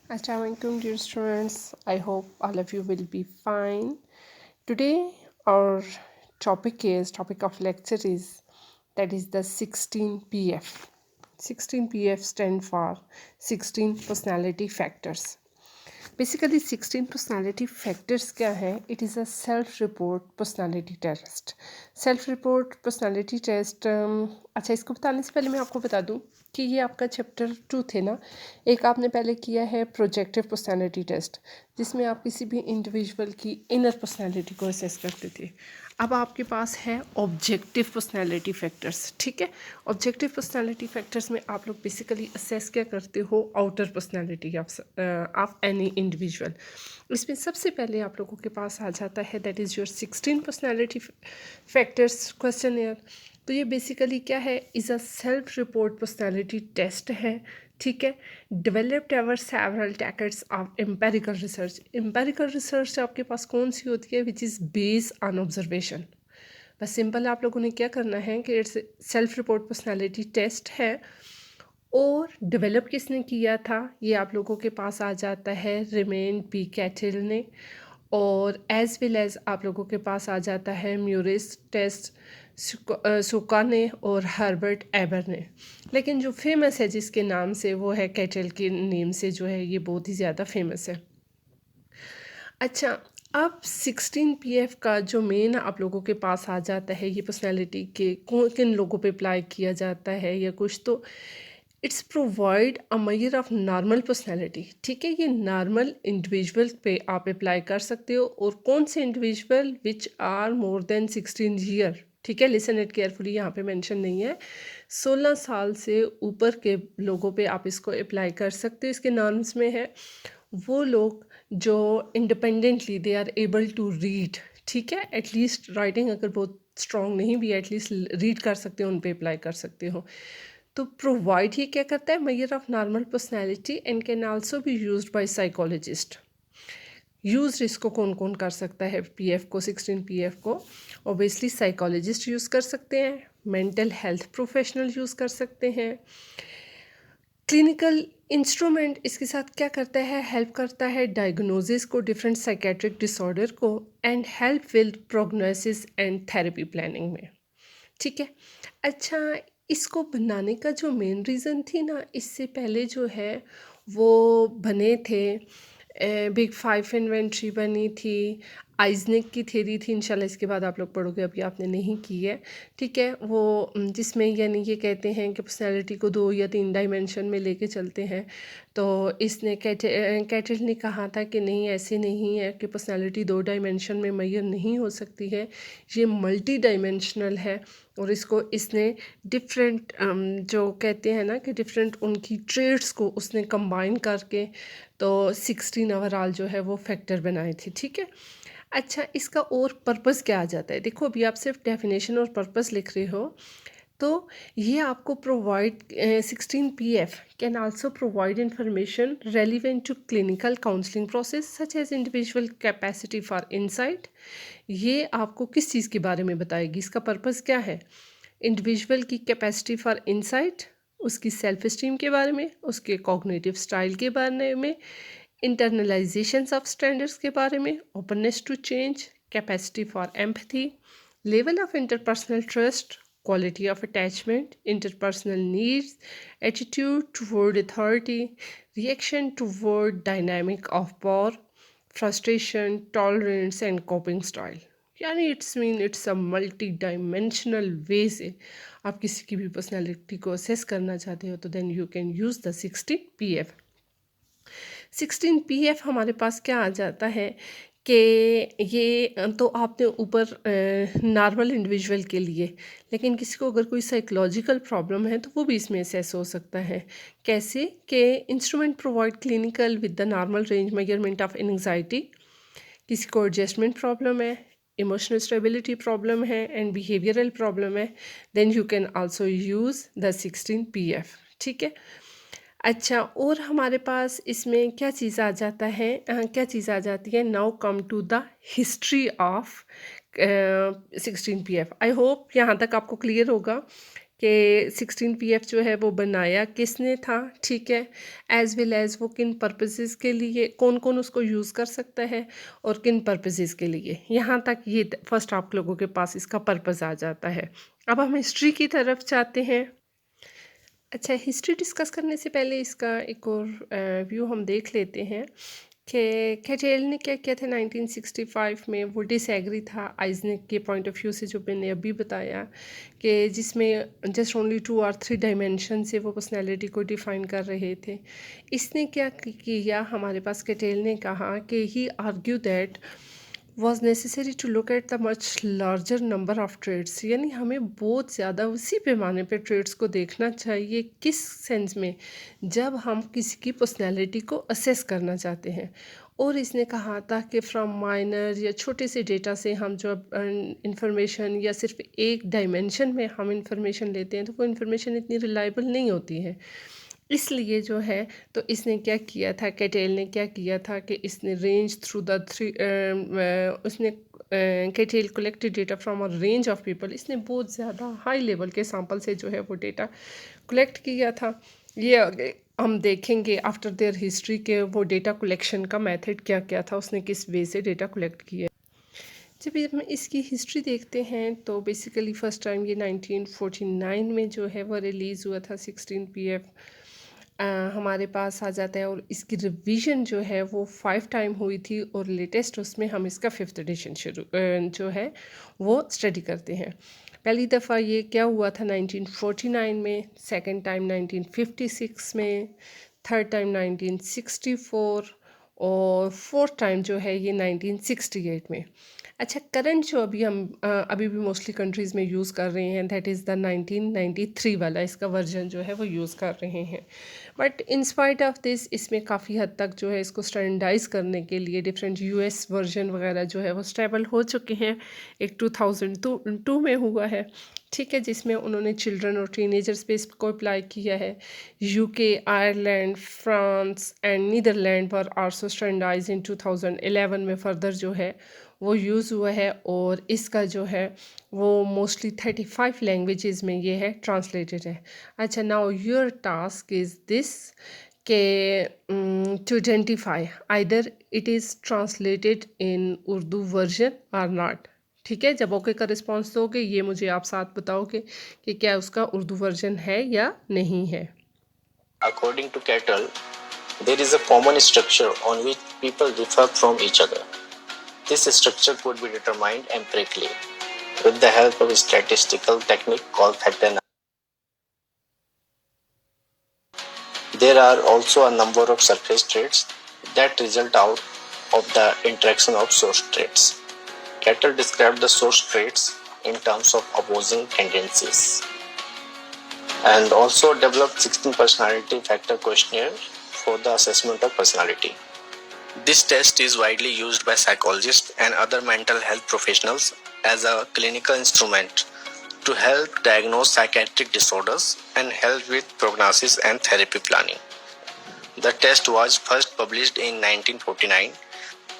Assalamualaikum dear students. I hope all of you will be fine. Today our topic of lecture is that is the 16PF. 16PF stand for 16 personality factors. Basically 16 personality factors क्या है? It is a self report personality test. Self report personality test अच्छा, इसको बताने से पहले मैं आपको बता दूं कि ये आपका चैप्टर 2 थे ना। एक आपने पहले किया है प्रोजेक्टिव पर्सनालिटी टेस्ट, जिसमें आप किसी भी इंडिविजुअल की इनर पर्सनालिटी को असेस करते थे। अब आपके पास है ऑब्जेक्टिव पर्सनालिटी फैक्टर्स। ठीक है, ऑब्जेक्टिव पर्सनालिटी फैक्टर्स में आप लोग बेसिकली असेस क्या करते हो? Outer personality of any individual. इसमें सबसे पहले आप लोगों के पास आ जाता है that is your 16 personality factors question. तो ये बेसिकली क्या है? Is a self report personality test है। ठीक है, developed ever several techniques of empirical research. Empirical research आपके पास कौन सी होती है? Which is based on observation. बस सिंपल आप लोगों ने क्या करना है कि it's self report personality test है। और डेवलप किसने किया था? ये आप लोगों के पास आ जाता है रेमेन पी कैटिल ने, और एज वेल एज आप लोगों के पास आ जाता है म्यूरिस टेस्ट सुका ने और हर्बर्ट एबर ने। लेकिन जो फेमस है जिसके नाम से, वो है कैटल के नेम से, जो है ये बहुत ही ज़्यादा फेमस है। अच्छा, अब 16PF का जो मेन आप लोगों के पास आ जाता है, ये पर्सनैलिटी के किन लोगों पे अप्लाई किया जाता है या कुछ, तो it's provide a measure of normal personality. ठीक है, ये नॉर्मल इंडिविजुअल पे आप अप्लाई कर सकते हो। और कौन से individual? Which are more than 16 year. ठीक है, लिसन इट केयरफुली, यहाँ पे मेंशन नहीं है। 16 साल से ऊपर के लोगों पे आप इसको अप्लाई कर सकते हो। इसके नॉर्म्स में है वो लोग जो independently they are able to read. ठीक है, एटलीस्ट राइटिंग अगर बहुत स्ट्रॉन्ग नहीं भी, एटलीस्ट रीड कर सकते हो, उन पे अप्लाई कर सकते हो। तो प्रोवाइड ही क्या करता है? Measure of normal personality and can also be used by psychologist. Use इसको कौन कौन कर सकता है? पीएफ को, 16PF को ऑब्वियसली साइकोलॉजिस्ट यूज़ कर सकते हैं, मेंटल हेल्थ प्रोफेशनल यूज़ कर सकते हैं। क्लिनिकल इंस्ट्रूमेंट इसके साथ क्या करता है? हेल्प करता है डायग्नोसिस को, डिफरेंट साइकेट्रिक डिसऑर्डर को, and help with prognosis and therapy planning में। ठीक है, अच्छा, इसको बनाने का जो मेन रीज़न थी ना, इससे पहले जो है वो बने थे बिग फाइव इन्वेंट्री बनी थी, आइजनेक की थ्योरी थी। इंशाल्लाह इसके बाद आप लोग पढ़ोगे, अभी आपने नहीं की है। ठीक है, वो जिसमें यानी ये कहते हैं कि पर्सनैलिटी को 2 या 3 डायमेंशन में लेके चलते हैं। तो इसने कैटल ने कहा था कि नहीं, ऐसे नहीं है कि पर्सनैलिटी 2 डायमेंशन में मेजर नहीं हो सकती है, ये मल्टी डायमेंशनल है। और इसको इसने डिफरेंट जो कहते हैं ना कि डिफरेंट उनकी ट्रेड्स को उसने कंबाइन करके तो 16 ओवरऑल जो है वो फैक्टर बनाए थे। ठीक है, अच्छा, इसका और पर्पस क्या आ जाता है? देखो, अभी आप सिर्फ डेफिनेशन और पर्पस लिख रहे हो, तो ये आपको provide 16PF can also provide information relevant to clinical counselling process such as individual capacity for insight. ये आपको किस चीज़ के बारे में बताएगी? इसका पर्पस क्या है? इंडिविजुअल की कैपेसिटी फॉर इंसाइट, उसकी सेल्फ इस्टीम के बारे में, उसके कॉग्निटिव स्टाइल के बारे में, इंटरनलाइजेशंस ऑफ स्टैंडर्ड्स के बारे में, openness to change, capacity for empathy, level of interpersonal trust, quality of attachment, interpersonal needs, attitude toward authority, reaction toward dynamic of power, frustration, tolerance and coping style। यानी it's a multi dimensional वे से आप किसी की भी personality को assess करना चाहते हो, तो then you can use the 16PF। 16PF हमारे पास क्या आ जाता है कि ये तो आपने ऊपर नॉर्मल इंडिविजुअल के लिए, लेकिन किसी को अगर कोई साइकोलॉजिकल प्रॉब्लम है तो वो भी इसमें असेस हो सकता है। कैसे? कि instrument provide clinical with the normal range measurement of anxiety, किसी को एडजस्टमेंट प्रॉब्लम है, इमोशनल स्टेबिलिटी प्रॉब्लम है एंड बिहेवियरल प्रॉब्लम है, then you can also use the 16PF। ठीक है, अच्छा, और हमारे पास इसमें क्या चीज़ आ जाता है? क्या चीज़ आ जाती है? Now come to the history of 16PF। I hope यहाँ तक आपको क्लियर होगा कि 16 PF जो है वो बनाया किसने था, ठीक है, एज वेल एज़ वो किन पर्पसेस के लिए, कौन कौन उसको यूज़ कर सकता है और किन पर्पसेस के लिए। यहाँ तक ये फर्स्ट आप लोगों के पास इसका पर्पस आ जाता है। अब हम हिस्ट्री की तरफ जाते हैं। अच्छा, हिस्ट्री डिस्कस करने से पहले इसका एक और व्यू हम देख लेते हैं कि कैटेल ने क्या किया था 1965 में। वो डिसएग्री था आइजनेक के पॉइंट ऑफ व्यू से, जो मैंने अभी बताया, कि जिसमें जस्ट ओनली 2 और 3 डायमेंशन से वो पर्सनैलिटी को डिफ़ाइन कर रहे थे। इसने क्या किया, हमारे पास कैटेल ने कहा कि he argue that was necessary to look at the much larger number of trades, यानी हमें बहुत ज़्यादा उसी पैमाने पे ट्रेड्स को देखना चाहिए। किस सेंस में, जब हम किसी की पर्सनैलिटी को असेस करना चाहते हैं। और इसने कहा था कि फ्रॉम माइनर या छोटे से डेटा से हम जो इंफॉर्मेशन या सिर्फ एक डायमेंशन में हम इंफॉर्मेशन लेते हैं तो वो इंफॉर्मेशन इतनी रिलायबल नहीं होती है। इसलिए जो है, तो इसने क्या किया था, कैटेल ने क्या किया था कि इसने रेंज थ्रू द उसने cattail collected data from a range of people. इसने बहुत ज़्यादा हाई लेवल के सैम्पल से जो है वो डेटा कलेक्ट किया था। ये आगे हम देखेंगे आफ्टर देयर हिस्ट्री के वो डेटा कलेक्शन का मेथड क्या क्या था, उसने किस वे से डेटा कलेक्ट किया। जब हम इसकी हिस्ट्री देखते हैं तो बेसिकली फ़र्स्ट टाइम ये 1949 में जो है वो रिलीज़ हुआ था 16 PF। हमारे पास आ जाता है। और इसकी रिवीजन जो है वो 5 टाइम हुई थी और लेटेस्ट उसमें हम इसका 5th एडिशन शुरू जो है वो स्टडी करते हैं। पहली दफ़ा ये क्या हुआ था 1949 में, सेकंड टाइम 1956 में, थर्ड टाइम 1964 और फोर्थ टाइम जो है ये 1968 में। अच्छा, करंट जो अभी भी मोस्टली कंट्रीज़ में यूज़ कर रहे हैं, दैट इज़ द 1993 वाला इसका वर्जन जो है वो यूज़ कर रहे हैं। But in spite of this, इसमें काफ़ी हद तक जो है इसको स्टैंडर्डाइज़ करने के लिए डिफरेंट US वर्जन वगैरह जो है वो स्टेबल हो चुके हैं। एक 2002 में हुआ है, ठीक है, जिसमें उन्होंने चिल्ड्रन और टीनेजर्स पे इसको अप्लाई किया है। UK, Ireland, France and Netherland were also standardise in 2011 में फर्दर जो है वो यूज़ हुआ है। और इसका जो है वो मोस्टली 35 लैंग्वेजेस में ये है ट्रांसलेटेड है। अच्छा, now your task is this के to identify either it is translated in Urdu version और नॉट। ठीक है, जब ओके का रिस्पॉन्स दोगे ये मुझे आप साथ बताओगे कि क्या उसका उर्दू वर्जन है या नहीं है। According to Kettle, there is a common structure on which people differ from each other. This structure could be determined empirically with the help of a statistical technique called factor analysis. There are also a number of surface traits that result out of the interaction of source traits. Kettle described the source traits in terms of opposing tendencies and also developed 16 personality factor questionnaire for the assessment of personality. This test is widely used by psychologists and other mental health professionals as a clinical instrument to help diagnose psychiatric disorders and help with prognosis and therapy planning. The test was first published in 1949,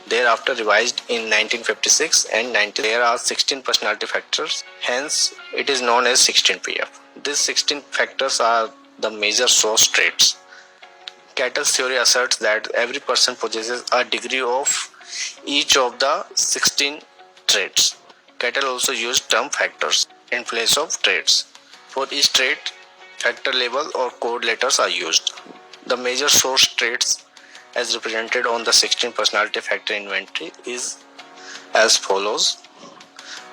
thereafter revised in 1956 and 19. There are 16 personality factors, hence it is known as 16 PF. These 16 factors are the major source traits. Kettle's theory asserts that every person possesses a degree of each of the 16 traits. Kettle also used term factors in place of traits. For each trait, factor label or code letters are used. The major source traits as represented on the 16 personality factor inventory is as follows.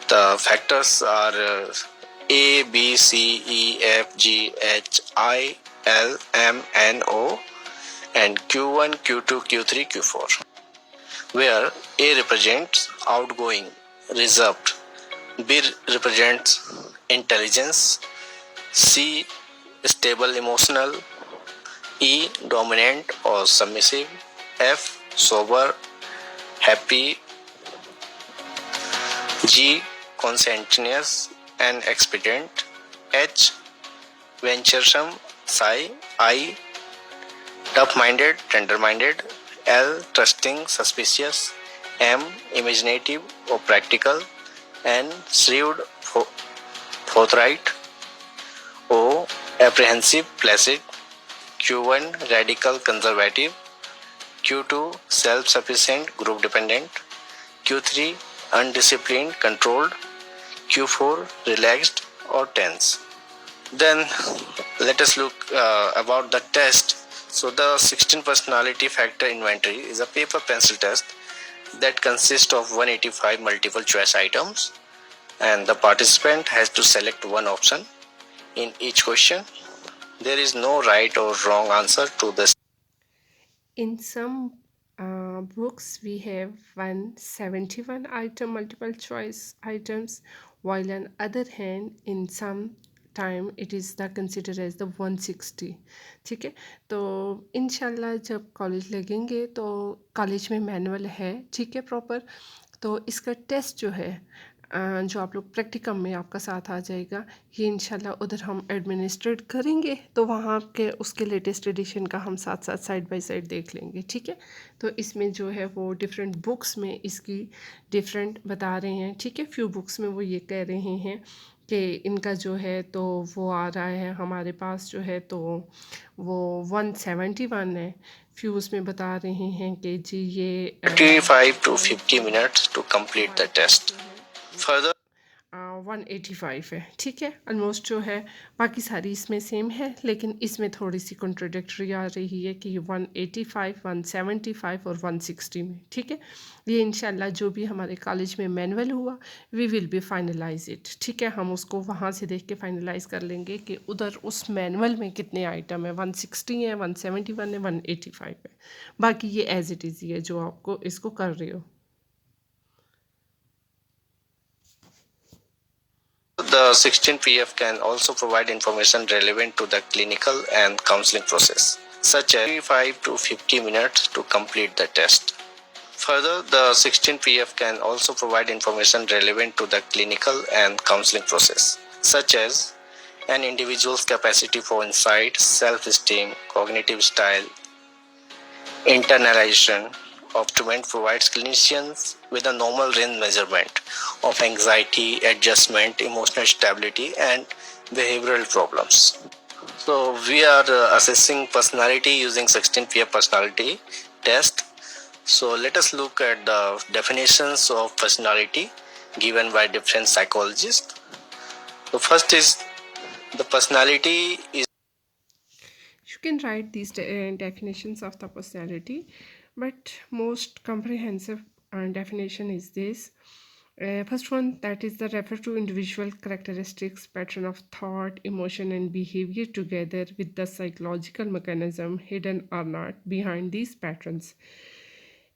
The factors are A, B, C, E, F, G, H, I, L, M, N, O and Q1, Q2, Q3, Q4, where A represents outgoing, reserved, B represents intelligence, C stable emotional, E dominant or submissive, F sober, happy, G conscientious and expedient, H venturesome, shy, I tough-minded, tender-minded, L trusting, suspicious, M imaginative or practical, N shrewd, forthright, apprehensive placid, Q1 radical conservative, Q2 self-sufficient group dependent, Q3 undisciplined controlled, Q4 relaxed or tense. Then let us look about the test. So the 16 personality factor inventory is a paper pencil test that consists of 185 multiple choice items, and the participant has to select one option in each question. There is no right or wrong answer to this. In some books, we have 171 item multiple choice items, while on other hand, in some time it is the considered as the 160. ठीक है, तो इंशाल्लाह जब college लगेंगे तो college में manual है, ठीक है, प्रॉपर। तो इसका टेस्ट जो है जो आप लोग प्रैक्टिकम में आपका साथ आ जाएगा, ये इंशाल्लाह उधर हम एडमिनिस्ट्रेट करेंगे, तो वहाँ के उसके लेटेस्ट एडिशन का हम साथ साथ साइड बाय साइड देख लेंगे, ठीक है। तो इसमें जो है वो डिफरेंट बुक्स में इसकी डिफरेंट बता रहे हैं, ठीक है। फ्यू बुक्स में वो ये कह रहे हैं कि इनका जो है तो वो आ रहा है हमारे पास जो है तो वो 171 है। फ्यू उसमें बता रहे हैं कि जी ये 35 to 50 minutes to complete the test. Further, 185 है, ठीक है। ऑलमोस्ट जो है बाकी सारी इसमें सेम है, लेकिन इसमें थोड़ी सी कॉन्ट्रोडिक्टरी आ रही है कि 185, 175 और 160 में, ठीक है। ये इंशाल्लाह जो भी हमारे कॉलेज में मैनुअल हुआ, we will be finalize it, ठीक है। हम उसको वहाँ से देख के फाइनलाइज कर लेंगे कि उधर उस मैनुअल में कितने आइटम है, 160 है, 171 है, 185 है। बाकी ये एज इट इज़ ही है जो आपको इसको कर रहे हो। the 16PF can also provide information relevant to the clinical and counseling process, such as 35 to 50 minutes to complete the test. Further, the 16PF can also provide information relevant to the clinical and counseling process, such as an individual's capacity for insight, self-esteem, cognitive style, internalization. Optimum provides clinicians with a normal range measurement of anxiety, adjustment, emotional stability, and behavioral problems. So we are assessing personality using 16PF personality test. So let us look at the definitions of personality given by different psychologists. The first is the personality is. You can write these definitions of the personality, but most comprehensive definition is this. First one, that is the refer to individual characteristics, pattern of thought, emotion, and behavior together with the psychological mechanism hidden or not behind these patterns.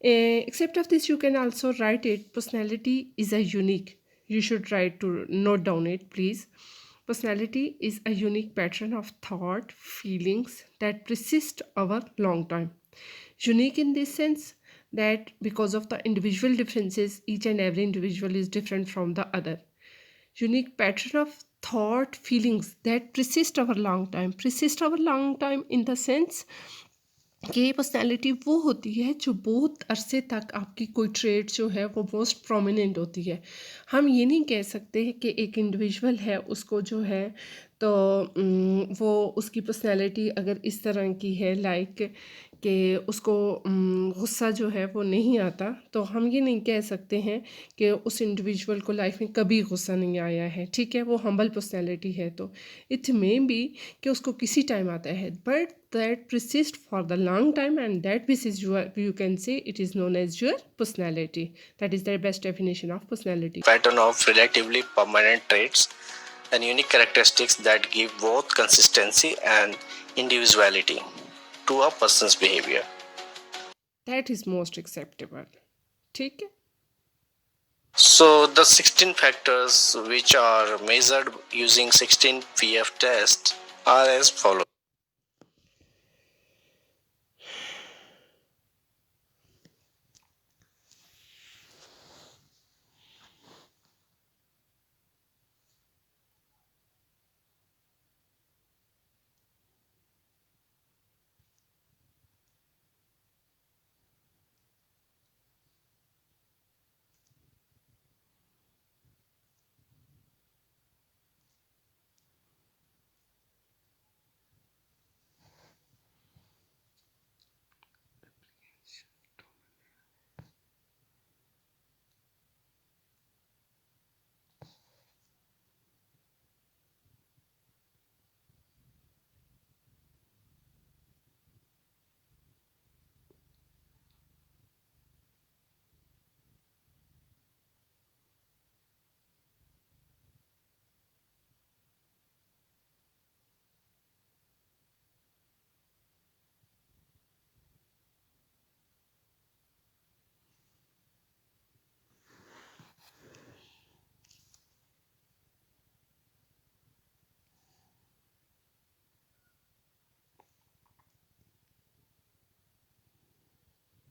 Except of this, you can also write it. Personality is a unique. You should write to note down it, please. Personality is a unique pattern of thought, feelings that persist over long time. Unique in this sense that because of the individual differences, each and every individual is different from the other. Unique pattern of thought, feelings that persist over long time. Persist over long time in the sense कि personality वो होती है जो बहुत अरसे तक आपकी कोई ट्रेड जो है वो मोस्ट प्रोमिनेंट होती है। हम ये नहीं कह सकते कि एक इंडिविजुअल है उसको जो है तो वो उसकी पर्सनैलिटी अगर इस तरह की है लाइक कि उसको गुस्सा जो है वो नहीं आता, तो हम ये नहीं कह सकते हैं कि उस इंडिविजुअल को लाइफ में कभी गुस्सा नहीं आया है, ठीक है। वो हम्बल पर्सनैलिटी है तो इट मे बी कि उसको किसी टाइम आता है, but that persist for the long time, and that is your, you can say it is known as your personality. That is the best definition of personality. Pattern of relatively permanent traits and unique characteristics that give both consistency and individuality to a person's behavior. That is most acceptable. ठीक है। So the 16 factors which are measured using 16PF test are as follows.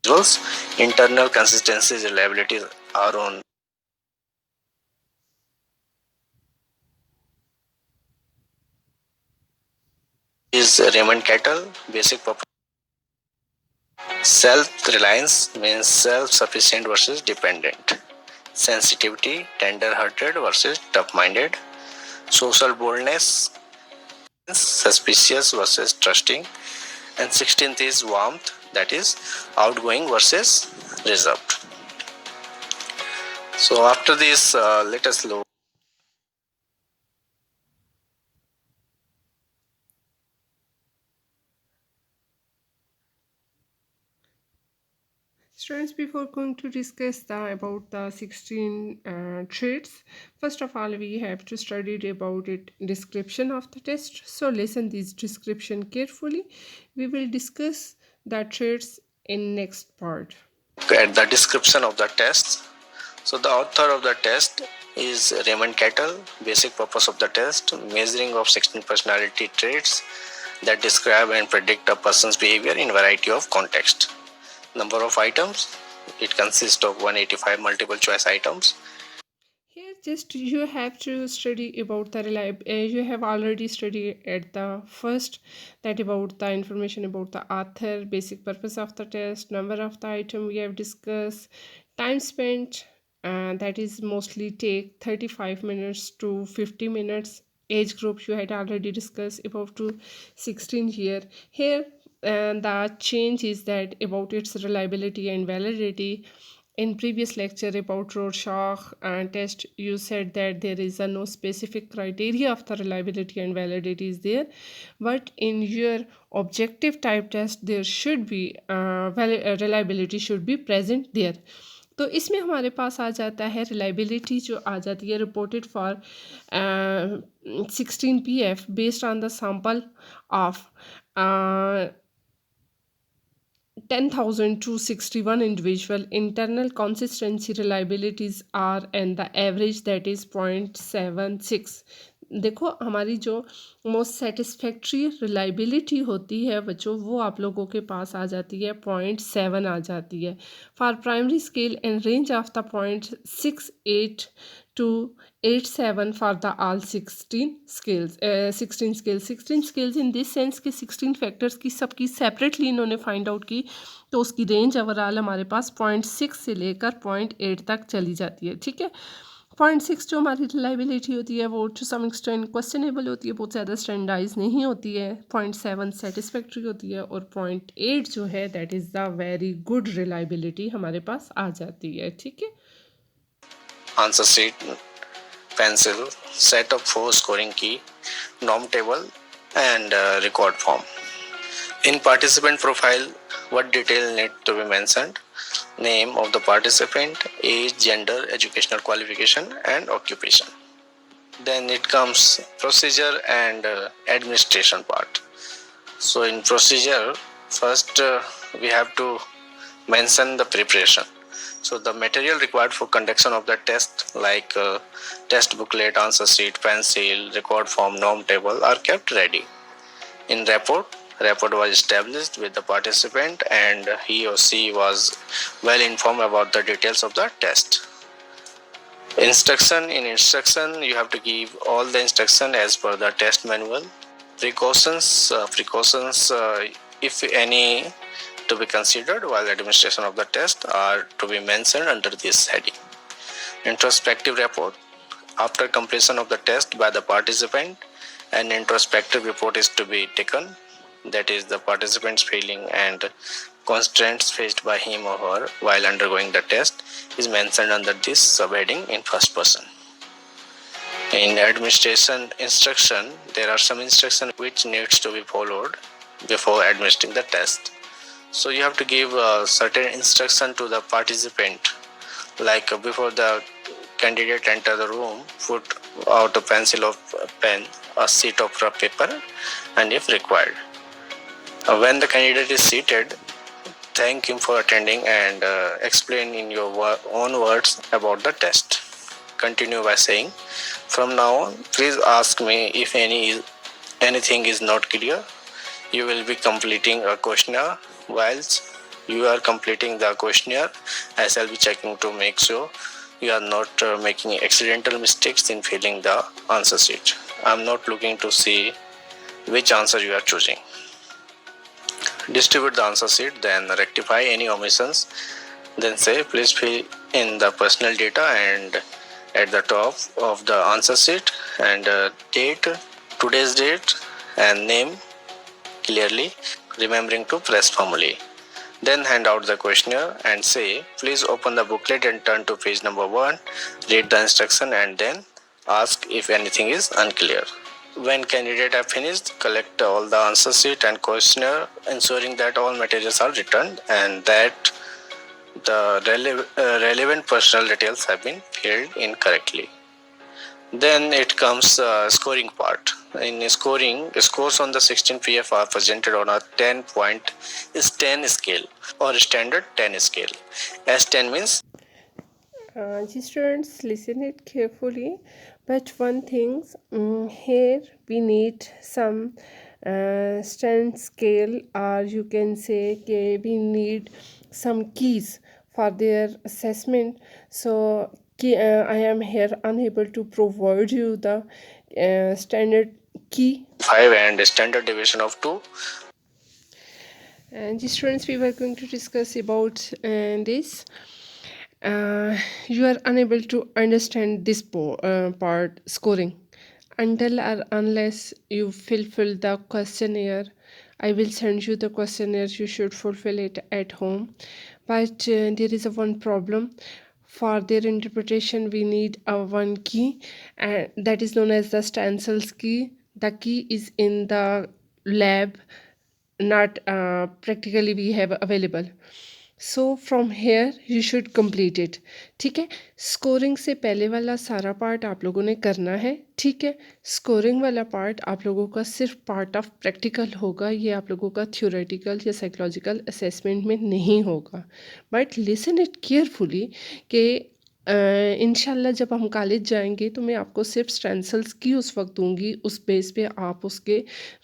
Internal consistency, reliability are on is Raymond Kettle. Basic purpose. Self-reliance means self-sufficient versus dependent. Sensitivity, tender-hearted versus tough-minded. Social boldness, suspicious versus trusting. And 16th is warmth, that is outgoing versus reserved. So after this, let us look. Students, before going to discuss about the 16 traits, first of all, we have to study about it description of the test. So listen this description carefully. We will discuss the traits in next part. At the description of the test. So the author of the test is Raymond Kettle. Basic purpose of the test: measuring of 16 personality traits that describe and predict a person's behavior in variety of context. Number of items: it consists of 185 multiple choice items. Here, just you have to study about the you have already studied at the first that about the information about the author, basic purpose of the test, number of the item we have discussed, time spent, that is mostly take 35 minutes to 50 minutes. Age group you had already discussed about to 16 year. Here, and the change is that about its reliability and validity. In previous lecture about Rorschach test, you said that there is no specific criteria of the reliability and validity is there, but in your objective type test there should be reliability should be present there. तो इसमें हमारे पास आ जाता है reliability जो आ जाती है reported for 16 PF based on the sample of 10,261 individual. Internal consistency reliabilities are and the average that is 0.76. देखो हमारी जो मोस्ट सेटिस्फैक्ट्री रिलायबिलिटी होती है बच्चों वो आप लोगों के पास आ जाती है 0.7 आ जाती है for primary scale and range of the 0.68 to 87 for the all 16 scales. 16 scales in this sense कि 16 factors की सबकी separately इन्होंने find out की तो उसकी रेंज ओवरऑल हमारे पास 0.6 से लेकर 0.8 तक चली जाती है. ठीक है, 0.6 जो हमारी रिलायबिलिटी होती है वो टू सम एक्सटेंट क्वेश्चनेबल होती है, बहुत ज़्यादा स्टैंडर्डाइज नहीं होती है. 0.7 सेटिस्फैक्ट्री होती है और 0.8 जो है that is the very good reliability हमारे पास आ जाती है. ठीक है, answer sheet, pencil, set of 4 scoring key, norm table and record form. In participant profile, what detail need to be mentioned? Name of the participant, age, gender, educational qualification and occupation. Then it comes procedure and administration part. So in procedure, first we have to mention the preparation. So the material required for conduction of the test like test booklet, answer sheet, pencil, record form, norm table are kept ready. In report was established with the participant and he or she was well informed about the details of the test. Instruction, in instruction you have to give all the instruction as per the test manual. Precautions, if any to be considered while administration of the test are to be mentioned under this heading. Introspective report, after completion of the test by the participant, an introspective report is to be taken, that is the participant's feeling and constraints faced by him or her while undergoing the test is mentioned under this subheading in first person. In administration instruction, there are some instructions which needs to be followed before administering the test. So you have to give certain instruction to the participant, like before the candidate enter the room, put out a pencil or pen, a sheet of rough paper, and if required. When the candidate is seated, thank him for attending and explain in your own words about the test. Continue by saying, from now on, please ask me if anything is not clear. You will be completing a questionnaire whilst you are completing the questionnaire, as I'll be checking to make sure you are not making accidental mistakes in filling the answer sheet. I'm not looking to see which answer you are choosing. Distribute the answer sheet, then rectify any omissions. Then say, please fill in the personal data and at the top of the answer sheet and date, today's date and name clearly, remembering to press formally. Then hand out the questionnaire and say, please open the booklet and turn to page number 1, read the instruction and then ask if anything is unclear. When candidate have finished, collect all the answer sheet and questionnaire, ensuring that all materials are returned and that the relevant personal details have been filled in correctly. Then it comes scoring part. In scoring, scores on the 16 PF are presented on a 10 scale or standard 10 scale. As 10 means Students, listen it carefully. But one thing, here we need some strength scale, or you can say we need some keys for their assessment. So I am here unable to provide you the standard key 5 and standard deviation of 2. And students, we were going to discuss about this. You are unable to understand this part scoring until or unless you fulfill the questionnaire. I will send you the questionnaire. You should fulfill it at home. But there is a one problem. For their interpretation, we need a one key, and that is known as the Stansel's key. The key is in the lab, not practically we have available. So from here you should complete it. ठीक है, scoring से पहले वाला सारा part आप लोगों ने करना है. ठीक है, स्कोरिंग वाला पार्ट आप लोगों का सिर्फ पार्ट ऑफ प्रैक्टिकल होगा, ये आप लोगों का थ्योरेटिकल या साइकोलॉजिकल असेसमेंट में नहीं होगा. बट लिसन इट केयरफुली कि इंशाल्लाह जब हम कॉलेज जाएंगे तो मैं आपको सिर्फ स्टेंसल्स की उस वक्त दूंगी, उस बेस पे आप उसके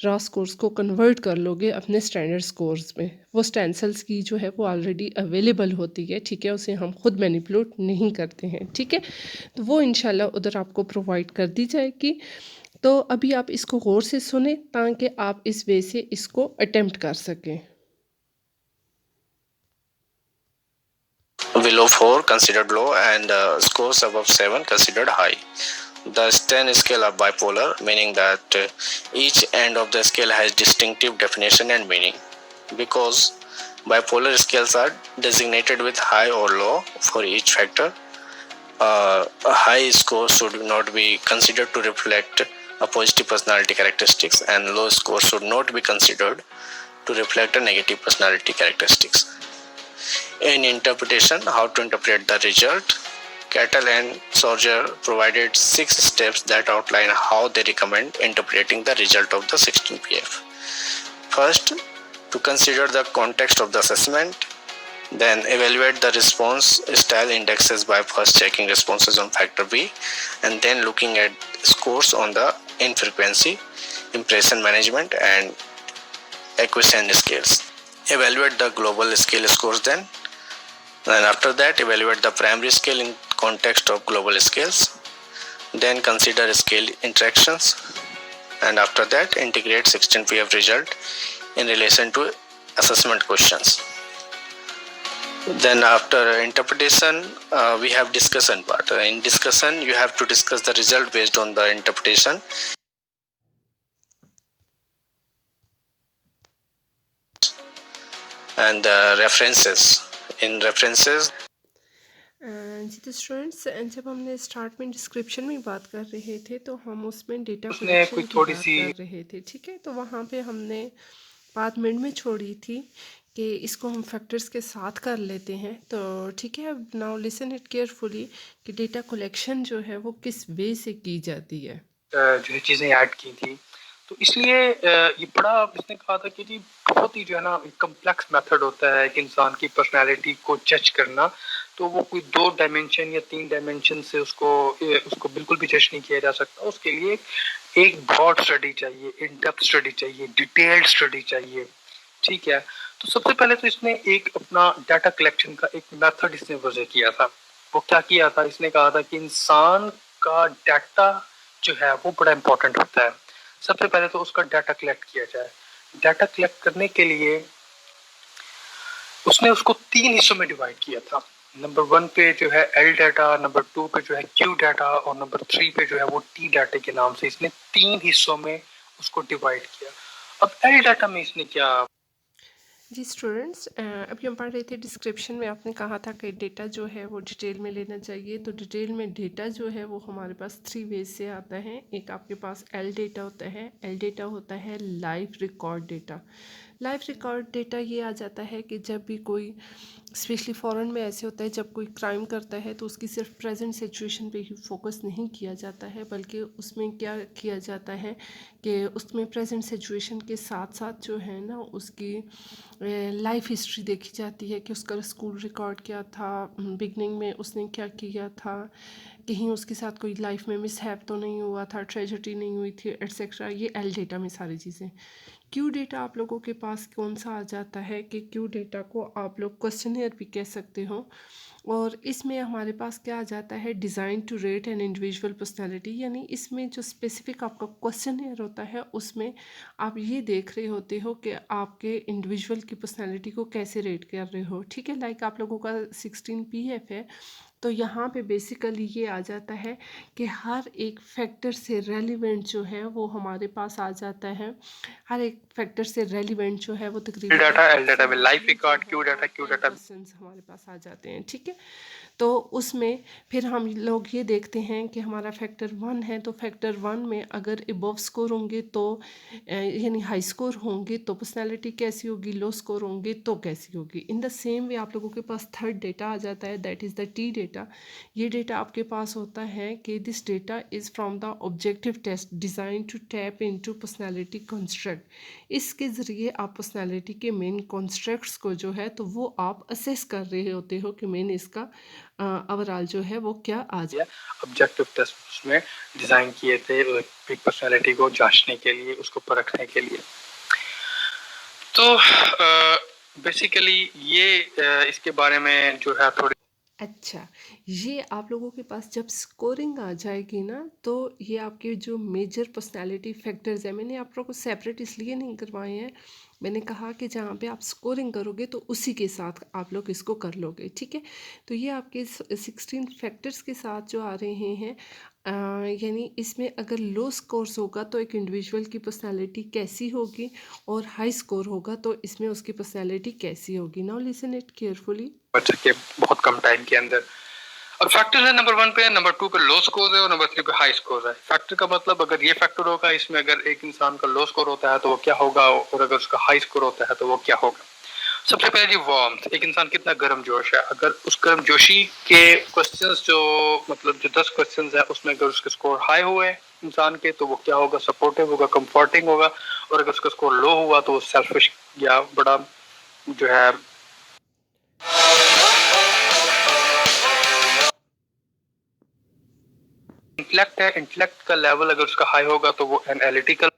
रॉ स्कोर्स को कन्वर्ट कर लोगे अपने स्टैंडर्ड स्कोर्स में. वो स्टेंसल्स की जो है वो ऑलरेडी अवेलेबल होती है. ठीक है, उसे हम खुद मैनिपुलेट नहीं करते हैं. ठीक है, तो वो इंशाल्लाह उधर आपको प्रोवाइड कर दी जाएगी. तो अभी आप इसको गौर से सुने ताकि आप इस वे से इसको अटेम्प्ट कर सकें. Below 4 considered low and scores above 7 considered high. The 10 scale are bipolar, meaning that each end of the scale has distinctive definition and meaning. Because bipolar scales are designated with high or low for each factor, a high score should not be considered to reflect a positive personality characteristics and low score should not be considered to reflect a negative personality characteristics. In interpretation, how to interpret the result, Kettle and Sorger provided 6 steps that outline how they recommend interpreting the result of the 16 PF. First, to consider the context of the assessment, then evaluate the response style indexes by first checking responses on factor B and then looking at scores on the infrequency, impression management and acquiescence scales. Evaluate the global scale scores then. And after that, evaluate the primary scale in context of global scales. Then consider scale interactions. And after that, integrate 16 PF result in relation to assessment questions. Then after interpretation, we have discussion part. In discussion, you have to discuss the result based on the interpretation. And references. In references, जी तो students, जब हमने start में description में बात कर रहे थे तो हम उसमें डेटा कलेक्शन की बात कर रहे थे. ठीक है, तो वहाँ पे हमने बात मिड में छोड़ी थी कि इसको हम फैक्टर्स के साथ कर लेते हैं. तो ठीक है, अब नाउ लिसन इट केयरफुली कि डेटा कलेक्शन जो है वो किस वे से की जाती है. जो है चीज़ें ऐड की थी, तो इसलिए ये बड़ा इसने कहा था कि जी बहुत ही जो है ना कम्प्लेक्स मेथड होता है कि इंसान की पर्सनैलिटी को जज करना. तो वो कोई 2 डायमेंशन या 3 डायमेंशन से उसको बिल्कुल भी जज नहीं किया जा सकता. उसके लिए एक ब्रॉड स्टडी चाहिए, इन डेप्थ स्टडी चाहिए, डिटेल्ड स्टडी चाहिए. ठीक है, तो सबसे पहले तो इसने एक अपना डाटा कलेक्शन का एक मेथड इसने वजह किया था। वो क्या किया था, इसने कहा था कि इंसान का डाटा जो है वो बड़ा इंपॉर्टेंट होता है। सबसे पहले तो उसका डाटा कलेक्ट किया जाए। डाटा कलेक्ट करने के लिए उसने उसको 3 हिस्सों में डिवाइड किया था। नंबर 1 पे जो है एल डाटा, नंबर 2 पे जो है क्यू डाटा और नंबर 3 पे जो है वो टी डाटा के नाम से इसने 3 हिस्सों में उसको डिवाइड किया। अब एल डाटा में इसने क्या जी स्टूडेंट्स, अभी हम पढ़ रहे थे डिस्क्रिप्शन में आपने कहा था कि डेटा जो है वो डिटेल में लेना चाहिए। तो डिटेल में डेटा जो है वो हमारे पास 3 वेज से आता है। एक आपके पास एल डेटा होता है। एल डेटा होता है live record data. Live record data ये आ जाता है कि जब भी कोई, स्पेशली फॉरेन में ऐसे होता है, जब कोई क्राइम करता है तो उसकी सिर्फ प्रेजेंट सिचुएशन पे ही फोकस नहीं किया जाता है, बल्कि उसमें क्या किया जाता है कि उसमें प्रेजेंट सिचुएशन के साथ साथ जो है ना उसकी लाइफ हिस्ट्री देखी जाती है कि उसका स्कूल रिकॉर्ड क्या था, बिगनिंग में उसने क्या किया था, कहीं उसके साथ कोई लाइफ में मिसहैप तो नहीं हुआ था, ट्रेजेडी नहीं हुई थी, एट्सेट्रा। ये एल डेटा में सारी चीज़ें। क्यू डेटा आप लोगों के पास कौन सा आ जाता है कि क्यू डेटा को आप लोग क्वेश्चनियर भी कह सकते हो। और इसमें हमारे पास क्या आ जाता है, design to rate an individual personality. यानी इसमें जो स्पेसिफिक आपका क्वेश्चनियर होता है उसमें आप ये देख रहे होते हो कि आपके इंडिविजुअल की पर्सनैलिटी को कैसे रेट कर रहे हो। ठीक है, लाइक आप लोगों का 16 PF है, तो यहाँ पे बेसिकली ये आ जाता है कि हर एक फैक्टर से रेलिवेंट जो है वो हमारे पास आ जाता है। हर एक फैक्टर से रेलिवेंट जो है वो तकरीबन डाटा, एल डाटा में लाइव 7 जो रिकॉर्ड, है वो क्यू 10 डाटा क्वेश्चंस हमारे पास आ जाते हैं। ठीक है, तो उसमें फिर हम लोग ये देखते हैं कि हमारा फैक्टर 1 है, तो फैक्टर 1 में अगर एबव स्कोर होंगे तो यानी हाई स्कोर होंगे तो पर्सनैलिटी कैसी होगी, लो स्कोर होंगे तो कैसी होगी। इन द सेम वे आप लोगों के पास थर्ड डेटा आ जाता है, that is the T data. ये डेटा आपके पास होता है कि this data is from the objective test design to tap into personality construct. इसके ज़रिए आप पर्सनैलिटी के मेन कॉन्स्ट्रक्ट्स को जो है तो वो आप असेस कर रहे होते हो कि मेन इसका ओवरऑल जो है वो क्या आ जाए। ऑब्जेक्टिव टेस्ट में डिजाइन किए थे एक पर्सनालिटी को जांचने के लिए, उसको परखने के लिए। तो बेसिकली ये इसके बारे में जो है थोड़ी अच्छा, ये आप लोगों के पास जब स्कोरिंग आ जाएगी ना तो ये आपके जो मेजर पर्सनालिटी फैक्टर्स हैं, मैंने आप लोगों को सेपरेट इसलिए नहीं करवाए हैं, मैंने कहा कि जहाँ पे आप स्कोरिंग करोगे तो उसी के साथ आप लोग इसको कर लोगे। ठीक है, तो ये आपके 16 फैक्टर्स के साथ जो आ रहे हैं, यानी इसमें अगर लो स्कोर्स होगा तो एक इंडिविजुअल की पर्सनालिटी कैसी होगी और हाई स्कोर होगा तो इसमें उसकी पर्सनालिटी कैसी होगी। Now listen it carefully. बढ़ सके बहुत कम टाइम के अंदर। अब फैक्टर है, नंबर 1 पे, नंबर 2 पे लो स्कोर है और नंबर 3 पे हाई स्कोर है। फैक्टर का मतलब अगर ये फैक्टर होगा, इसमें अगर एक इंसान का लो स्कोर होता है तो वो क्या होगा, और अगर उसका हाई स्कोर होता है तो वो क्या होगा। सबसे पहले जी वार्मथ, एक इंसान कितना गर्म जोश है। अगर उस गर्म जोशी के क्वेश्चंस जो मतलब जो 10 क्वेश्चंस है उसमें अगर उसके स्कोर हाई हुए इंसान के तो वो क्या होगा, सपोर्टिव होगा, कंफर्टिंग होगा। और अगर उसका स्कोर लो हुआ तो वो सेल्फिश या बड़ा जो है इंटेलेक्ट है, इंटेलेक्ट का लेवल अगर उसका हाई होगा तो वो एनालिटिकल,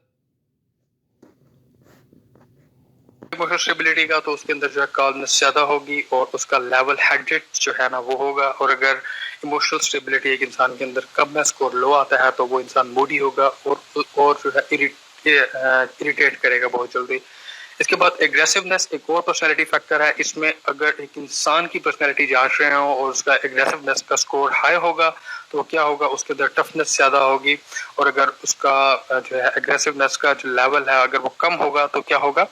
इमोशनल स्टेबिलिटी का तो उसके अंदर जो है काल्मनेस ज्यादा होगी और उसका लेवल हेडेड जो है ना वो होगा। और अगर इमोशनल स्टेबिलिटी एक इंसान के अंदर कम है, स्कोर लो आता है, तो वो इंसान मूडी होगा और जो है इरिटेट करेगा बहुत जल्दी। इसके बाद एग्रेसिवनेस एक और पर्सनालिटी फैक्टर है। इसमें अगर एक इंसान की पर्सनालिटी जांच रहे हो और उसका एग्रेसिवनेस का स्कोर हाई होगा तो क्या होगा, उसके अंदर टफनेस ज्यादा होगी। और अगर उसका जो है एग्रेसिवनेस का जो लेवल है अगर वो कम होगा तो क्या होगा,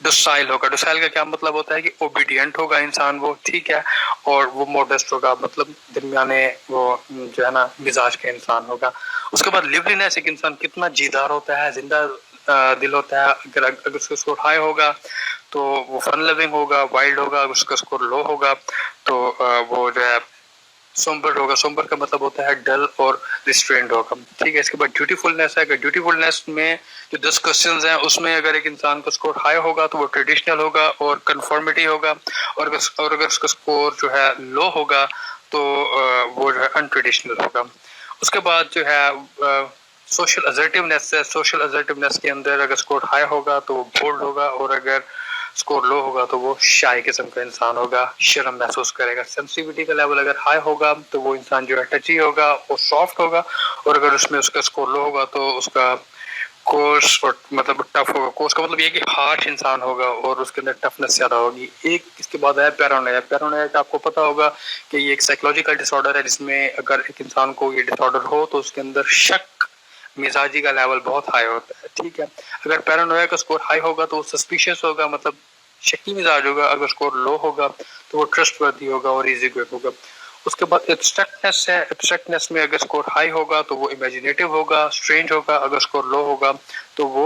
डोसाइल होगा। डोसाइल का क्या मतलब होता है कि ओबीडियंट होगा इंसान वो, ठीक है, और वो मॉडेस्ट होगा, मतलब दरमियाने वो जो है ना मिजाज का इंसान होगा। उसके बाद लिवलीनेस, एक इंसान कितना जीदार होता है, जिंदा दिल होता है। अगर उसका स्कोर हाई होगा तो वो फन लविंग होगा, वाइल्ड होगा। अगर उसका स्कोर लो होगा तो वो जो है सोम्बर होगा। सोम्बर का मतलब होता है डल और रिस्ट्रेंड होगा, ठीक है। इसके बाद ड्यूटीफुलनेस है। अगर ड्यूटीफुलनेस में जो 10 क्वेश्चंस हैं उसमें अगर एक इंसान का स्कोर हाई होगा तो वो ट्रेडिशनल होगा और कंफर्मिटी होगा। और अगर उसका स्कोर जो है लो होगा तो वो जो है अनट्रेडिशनल होगा। उसके बाद जो है सोशल असर्टिवनेस है। सोशल असर्टिवनेस के अंदर अगर स्कोर हाई होगा तो वो बोल्ड होगा और अगर स्कोर लो होगा तो वो शाय किस्म का इंसान होगा, शर्म महसूस करेगा। सेंसिटिविटी का लेवल अगर हाई होगा तो वो इंसान जो है टची होगा, वो सॉफ्ट होगा, और अगर उसमें उसका स्कोर लो होगा तो उसका कोर्स और मतलब टफ होगा। कोर्स का मतलब ये कि हार्श इंसान होगा और उसके अंदर टफनेस ज्यादा होगी। एक इसके बाद है पैरानोया। पैरानोया का आपको पता होगा कि ये एक साइकोलॉजिकल डिसऑर्डर है, जिसमें अगर एक इंसान को ये डिसऑर्डर हो तो उसके अंदर शक मिजाजी का लेवल बहुत हाई होता है। ठीक है, अगर पैरानोया का स्कोर हाई होगा तो वो सस्पिशियस होगा, मतलब शक्की मिजाज होगा। अगर स्कोर लो होगा तो वो ट्रस्टवर्दी होगा और इजी गोइंग होगा। उसके बाद एब्स्ट्रैक्टनेस है। एब्स्ट्रैक्टनेस में अगर स्कोर हाई होगा तो वो इमेजिनेटिव होगा, स्ट्रेंज होगा। अगर स्कोर लो होगा तो वो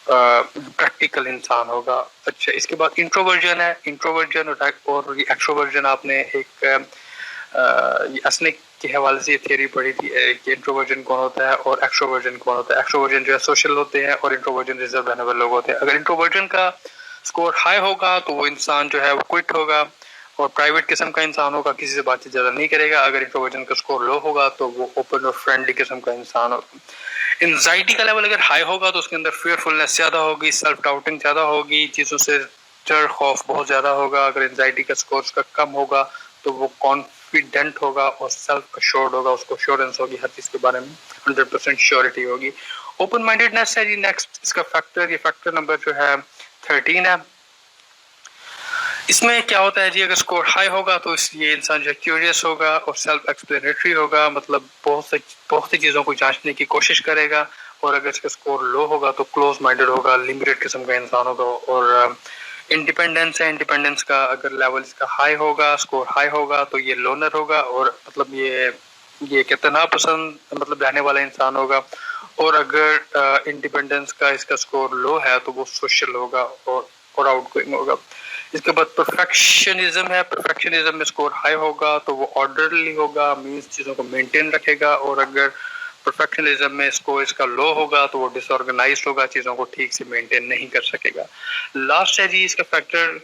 प्रैक्टिकल इंसान होगा। अच्छा, इसके बाद इंट्रोवर्जन है। इंट्रोवर्जन और एक्सट्रोवर्जन आपने एक असनिक के हवाले से थियरी पढ़ी थी कि इंट्रोवर्जन कौन होता है और एक्सट्रोवर्जन कौन होता है। एक्सट्रोवर्जन जो है सोशल होते हैं और इंट्रोवर्जन रिजर्व रहने वाले लोग होते हैं। अगर इंट्रोवर्जन का स्कोर हाई होगा तो वो इंसान जो है वो क्विट होगा और प्राइवेट किस्म का इंसान होगा, किसी से बातचीत ज्यादा नहीं करेगा। अगर इंट्रोवर्जन का स्कोर लो होगा तो वो ओपन और फ्रेंडली किस्म का इंसान होगा। एंजाइटी का लेवल अगर हाई होगा तो उसके अंदर फियरफुलनेस ज्यादा होगी, सेल्फ डाउटिंग ज्यादा होगी, चीजों से डर खौफ बहुत ज्यादा होगा। अगर एंजाइटी का स्कोर उसका कम होगा तो वो कॉन्फिडेंट होगा और सेल्फ अश्योर्ड होगा, उसको अश्योरेंस होगी हर चीज के बारे में, 100% श्योरिटी होगी। ओपन माइंडेडनेस है जी नेक्स्ट इसका फैक्टर। ये फैक्टर नंबर जो है 13 है। इसमें क्या होता है जी, अगर स्कोर हाई होगा तो ये इंसान जो है क्यूरियस होगा और सेल्फ एक्सप्लेनेटरी होगा, मतलब बहुत सी चीजों को जांचने की कोशिश करेगा। और अगर इसका स्कोर लो होगा तो क्लोज माइंडेड होगा, लिमिटेड किस्म का इंसान होगा। और इंडिपेंडेंस है। इंडिपेंडेंस का अगर लेवल इसका हाई होगा, स्कोर हाई होगा तो ये लोनर होगा और मतलब ये कितना पसंद मतलब रहने वाला इंसान होगा। और अगर इंडिपेंडेंस का इसका स्कोर लो है तो वो सोशल होगा और आउटगोइंग होगा। इसके बाद परफेक्शनिज्म है। परफेक्शनिज्म में स्कोर हाई होगा तो वो ऑर्डरली होगा, मींस चीजों को मेंटेन रखेगा। और अगर परफेक्शनिज्म में स्कोर इसका लो होगा तो वो डिसऑर्गेनाइज्ड होगा, चीजों को ठीक से मेंटेन नहीं कर सकेगा। लास्ट है जी इसका फैक्टर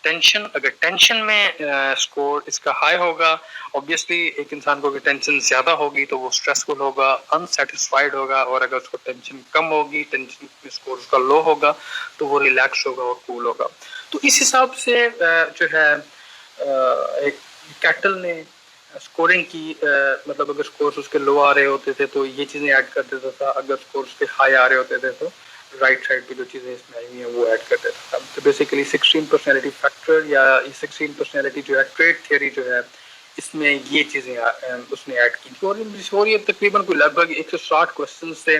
टेंशन। अगर टेंशन में स्कोर इसका हाई होगा, ऑब्वियसली एक इंसान को अगर टेंशन ज्यादा होगी तो वो स्ट्रेसफुल होगा, अनसेटिस्फाइड होगा। और अगर उसको टेंशन कम होगी, टेंशन में स्कोर उसका लो होगा तो वो रिलैक्स होगा और कूल होगा। तो इस हिसाब से जो है एक कैटल ने स्कोरिंग की, मतलब अगर स्कोर्स उसके लो आ रहे होते थे तो ये चीजें ऐड कर देता था, अगर स्कोर्स उसके हाई आ रहे होते थे तो राइट साइड पे जो चीजें इसमें आई हुई हैं वो ऐड कर देता था। तो बेसिकली 16 पर्सनैलिटी फैक्टर या 16 पर्सनैलिटी जो है ट्रेड थियरी जो है, इसमें ये चीजें उसने ऐड की थी। और ये तकरीबन कोई लगभग 160 क्वेश्चन थे